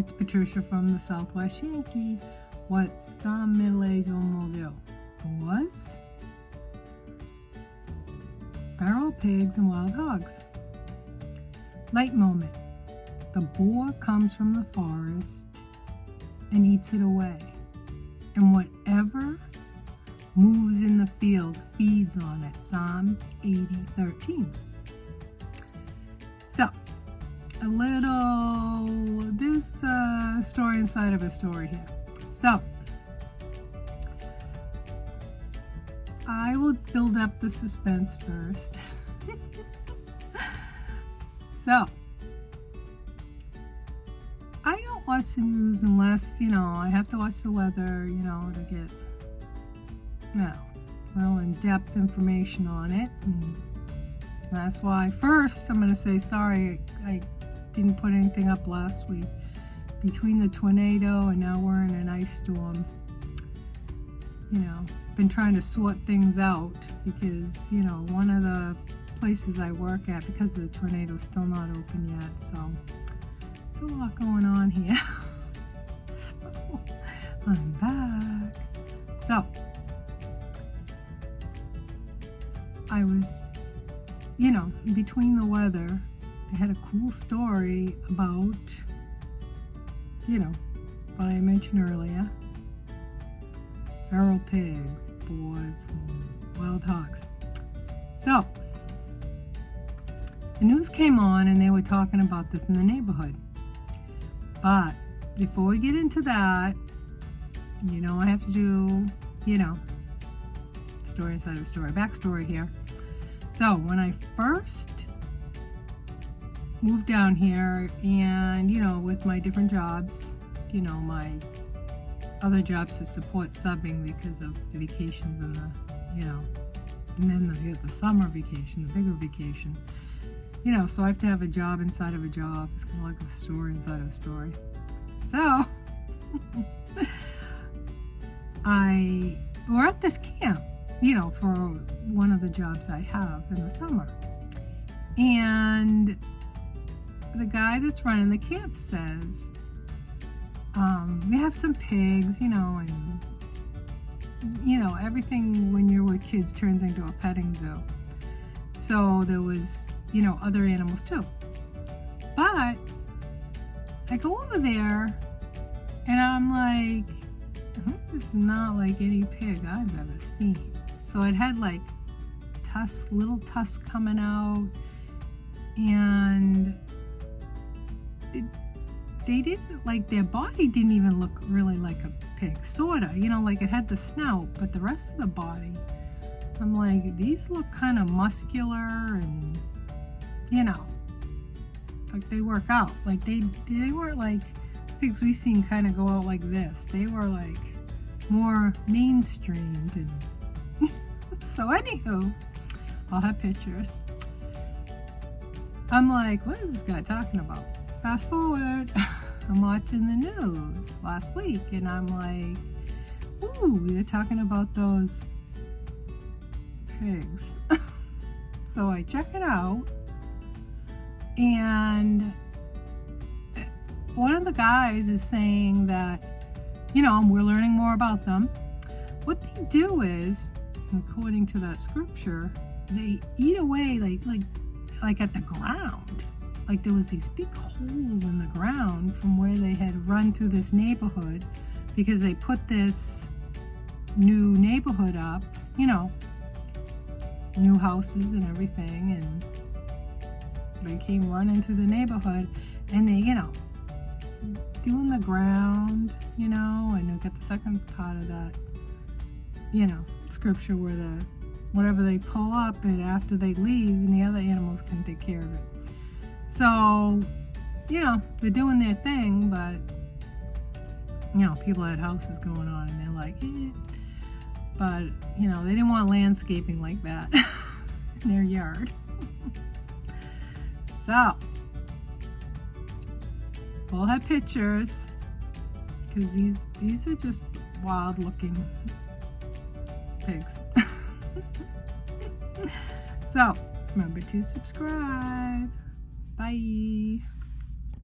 It's Patricia from the Southwest Yankee. What some middle-aged women will do. Boars, feral pigs, and wild hogs. Light moment. The boar comes from the forest and eats it away. And whatever moves in the field feeds on it. Psalms 80:13. So, this story inside of a story here. So, I will build up the suspense first. So, I don't watch the news unless, I have to watch the weather, to get, real in-depth information on it. And that's why first I'm going to say sorry, I didn't put anything up last week. Between the tornado and now we're in an ice storm, been trying to sort things out because, one of the places I work at, because of the tornado, is still not open yet. So there's a lot going on here. So I'm back. So I was, between the weather, they had a cool story about, what I mentioned earlier. Feral pigs, boars, and wild hogs. So, the news came on and they were talking about this in the neighborhood. But before we get into that, I have to do, story inside of a story, backstory here. So, when I first moved down here and, with my different jobs, my other jobs to support subbing because of the vacations and and then the summer vacation, the bigger vacation. So I have to have a job inside of a job. It's kind of like a story inside of a story. So, we're at this camp, for one of the jobs I have in the summer. And the guy that's running the camp says, we have some pigs, and, everything when you're with kids turns into a petting zoo. So there was, other animals too. But I go over there and I'm like, this is not like any pig I've ever seen. So it had like little tusks coming out, and they didn't, like, their body didn't even look really like a pig, sorta, like it had the snout, but the rest of the body, I'm like, these look kind of muscular and, like they work out. Like they weren't like pigs we've seen kind of go out like this. They were like more mainstreamed. And so anywho, I'll have pictures. I'm like, what is this guy talking about? Fast forward, I'm watching the news last week and I'm like, ooh, they're talking about those pigs. So I check it out, and one of the guys is saying that, we're learning more about them. What they do is, according to that scripture, they eat away like at the ground. Like there was these big holes in the ground from where they had run through this neighborhood because they put this new neighborhood up, new houses and everything, and they came running through the neighborhood and they, doing the ground, and you get the second part of that, scripture where whatever they pull up and after they leave and the other animals can take care of it. So, they're doing their thing, but, people had houses going on and they're like, eh. But, they didn't want landscaping like that in their yard. So, we'll have pictures because these are just wild looking pigs. So, remember to subscribe. Bye.